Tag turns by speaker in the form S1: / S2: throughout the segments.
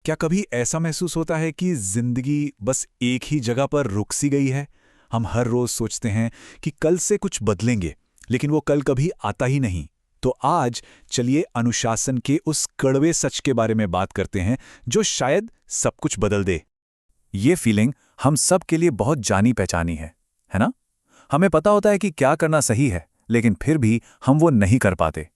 S1: क्या कभी ऐसा महसूस होता है कि जिंदगी बस एक ही जगह पर रुक सी गई है? हम हर रोज सोचते हैं कि कल से कुछ बदलेंगे, लेकिन वो कल कभी आता ही नहीं। तो आज चलिए अनुशासन के उस कड़वे सच के बारे में बात करते हैं जो शायद सब कुछ बदल दे। ये फीलिंग हम सब के लिए बहुत जानी पहचानी है ना? हमें पता होता है कि क्या करना सही है, लेकिन फिर भी हम वो नहीं कर पाते।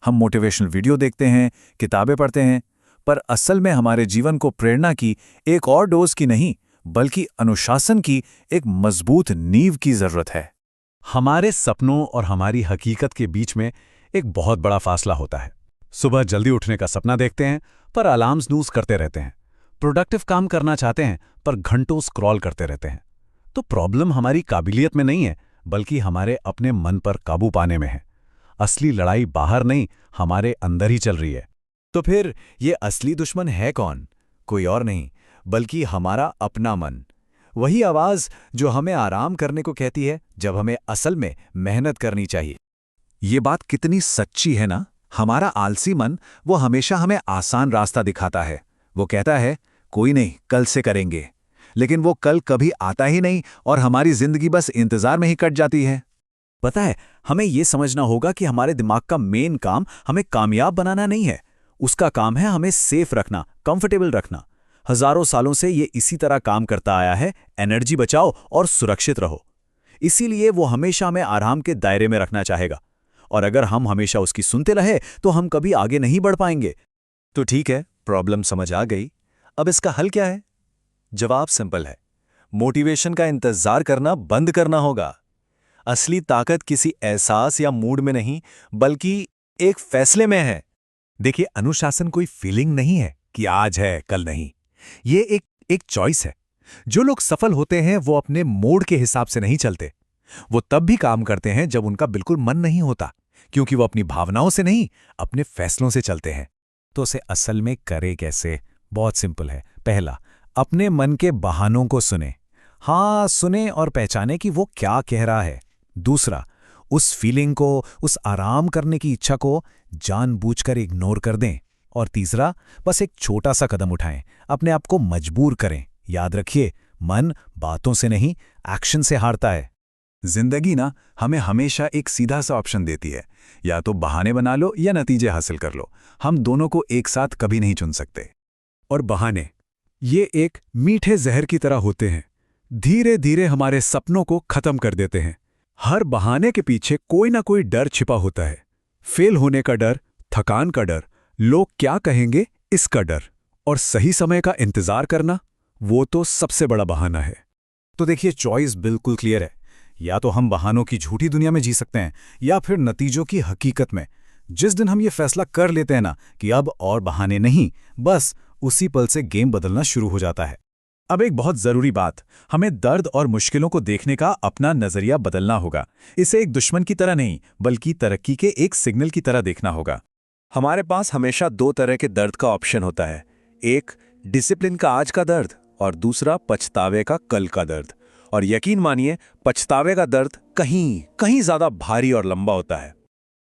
S1: हम मोटिवेशनल वीडियो देखते हैं, किताबें पढ़ते हैं, पर असल में हमारे जीवन को प्रेरणा की एक और डोज की नहीं, बल्कि अनुशासन की एक मजबूत नींव की जरूरत है।
S2: हमारे सपनों और हमारी हकीकत के बीच में एक बहुत बड़ा फासला होता है। सुबह जल्दी उठने का सपना देखते हैं, पर अलार्म स्नूज करते रहते हैं। प्रोडक्टिव काम करना चाहते हैं, पर घंटों स्क्रॉल करते रहते हैं। तो प्रॉब्लम हमारी काबिलियत में नहीं है, बल्कि हमारे अपने मन पर काबू पाने में है। असली लड़ाई बाहर नहीं, हमारे अंदर ही चल रही है।
S1: तो फिर ये असली दुश्मन है कौन? कोई और नहीं, बल्कि हमारा अपना मन। वही आवाज जो हमें आराम करने को कहती है, जब हमें असल में मेहनत करनी चाहिए। ये बात कितनी सच्ची है ना? हमारा आलसी मन वो हमेशा हमें आसान रास्ता दिखाता है। वो कहता है कोई नहीं, कल से करेंगे। लेकिन वो कल कभी आता ही नहीं और हमारी जिंदगी बस इंतजार में ही कट जाती है।
S3: पता है, हमें यह समझना होगा कि हमारे दिमाग का मेन काम हमें कामयाब बनाना नहीं है। उसका काम है हमें सेफ रखना, कंफर्टेबल रखना। हजारों सालों से ये इसी तरह काम करता आया है। एनर्जी बचाओ और सुरक्षित रहो। इसीलिए वो हमेशा हमें आराम के दायरे में रखना चाहेगा। और अगर हम हमेशा उसकी सुनते रहे तो हम कभी आगे नहीं बढ़ पाएंगे।
S1: तो ठीक है, प्रॉब्लम समझ आ गई। अब इसका हल क्या है? जवाब सिंपल है। मोटिवेशन का इंतजार करना बंद करना होगा। असली ताकत किसी एहसास या मूड में नहीं, बल्कि एक फैसले में है।
S2: देखिए, अनुशासन कोई फीलिंग नहीं है कि आज है कल नहीं। ये एक चॉइस है। जो लोग सफल होते हैं वो अपने मूड के हिसाब से नहीं चलते। वो तब भी काम करते हैं जब उनका बिल्कुल मन नहीं होता, क्योंकि वो अपनी भावनाओं से नहीं, अपने फैसलों से चलते हैं। तो उसे असल में करे कैसे? बहुत सिंपल है। पहला, अपने मन के बहानों को सुने। हाँ, सुने और पहचाने कि वो क्या कह रहा है। दूसरा, उस फीलिंग को, उस आराम करने की इच्छा को जानबूझकर इग्नोर कर दें। और तीसरा, बस एक छोटा सा कदम उठाएं, अपने आप को मजबूर करें। याद रखिए, मन बातों से नहीं, एक्शन से हारता है।
S1: जिंदगी ना हमें हमेशा एक सीधा सा ऑप्शन देती है, या तो बहाने बना लो या नतीजे हासिल कर लो। हम दोनों को एक साथ कभी नहीं चुन सकते।
S2: और बहाने, ये एक मीठे जहर की तरह होते हैं। धीरे धीरे हमारे सपनों को खत्म कर देते हैं। हर बहाने के पीछे कोई ना कोई डर छिपा होता है। फेल होने का डर, थकान का डर, लोग क्या कहेंगे इसका डर, और सही समय का इंतजार करना, वो तो सबसे बड़ा बहाना है।
S3: तो देखिए, चॉइस बिल्कुल क्लियर है। या तो हम बहानों की झूठी दुनिया में जी सकते हैं, या फिर नतीजों की हकीकत में। जिस दिन हम ये फैसला कर लेते हैं ना कि अब और बहाने नहीं, बस उसी पल से गेम बदलना शुरू हो जाता है।
S1: अब एक बहुत जरूरी बात, हमें दर्द और मुश्किलों को देखने का अपना नजरिया बदलना होगा। इसे एक दुश्मन की तरह नहीं, बल्कि तरक्की के एक सिग्नल की तरह देखना होगा। हमारे पास हमेशा दो तरह के दर्द का ऑप्शन होता है। एक डिसिप्लिन का आज का दर्द, और दूसरा पछतावे का कल का दर्द। और यकीन मानिए, पछतावे का दर्द कहीं ज्यादा भारी और लंबा होता है।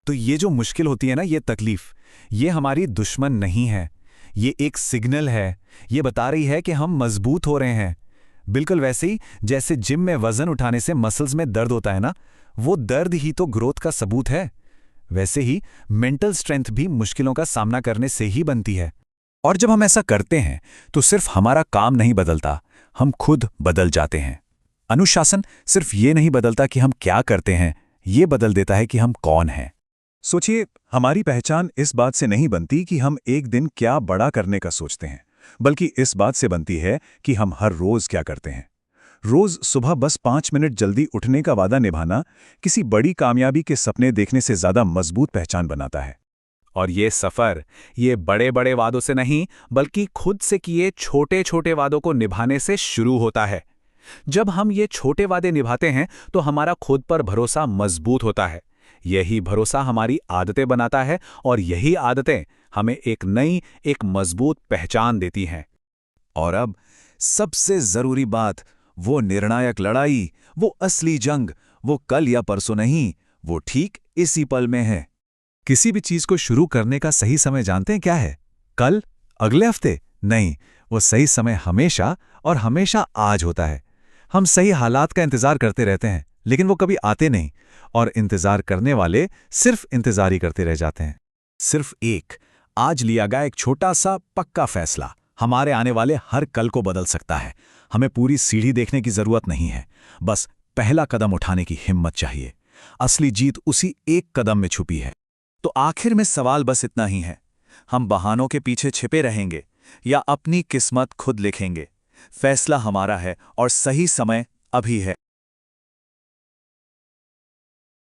S3: तो ये जो मुश्किल होती है ना, ये तकलीफ, ये हमारी दुश्मन नहीं है। ये एक सिग्नल है। ये बता रही है कि हम मजबूत हो रहे हैं। बिल्कुल वैसे ही जैसे जिम में वजन उठाने से मसल्स में दर्द होता है ना, वो दर्द ही तो ग्रोथ का सबूत है। वैसे ही मेंटल स्ट्रेंथ भी मुश्किलों का सामना करने से ही बनती है।
S1: और जब हम ऐसा करते हैं तो सिर्फ हमारा काम नहीं बदलता, हम खुद बदल जाते हैं। अनुशासन सिर्फ ये नहीं बदलता कि हम क्या करते हैं, ये बदल देता है कि हम कौन हैं। सोचिए, हमारी पहचान इस बात से नहीं बनती कि हम एक दिन क्या बड़ा करने का सोचते हैं, बल्कि इस बात से बनती है कि हम हर रोज क्या करते हैं। रोज सुबह बस 5 मिनट जल्दी उठने का वादा निभाना किसी बड़ी कामयाबी के सपने देखने से ज्यादा मजबूत पहचान बनाता है।
S3: और ये सफर, ये बड़े बड़े वादों से नहीं, बल्कि खुद से किए छोटे छोटे वादों को निभाने से शुरू होता है। जब हम ये छोटे वादे निभाते हैं तो हमारा खुद पर भरोसा मजबूत होता है। यही भरोसा हमारी आदतें बनाता है, और यही आदतें हमें एक नई, एक मजबूत पहचान देती हैं।
S1: और अब सबसे जरूरी बात, वो निर्णायक लड़ाई, वो असली जंग, वो कल या परसों नहीं, वो ठीक इसी पल में है।
S2: किसी भी चीज को शुरू करने का सही समय जानते हैं क्या है? कल, अगले हफ्ते,
S1: नहीं, वो सही समय हमेशा और हमेशा आज होता है। हम सही हालात का इंतजार करते रहते हैं, लेकिन वो कभी आते नहीं, और इंतजार करने वाले सिर्फ इंतजार ही करते रह जाते हैं।
S3: सिर्फ एक आज लिया गया एक छोटा सा पक्का फैसला हमारे आने वाले हर कल को बदल सकता है। हमें पूरी सीढ़ी देखने की जरूरत नहीं है, बस पहला कदम उठाने की हिम्मत चाहिए। असली जीत उसी एक कदम में छुपी है। तो आखिर में सवाल बस इतना ही है, हम बहानों के पीछे छिपे रहेंगे या अपनी किस्मत खुद लिखेंगे? फैसला हमारा है और सही समय अभी है।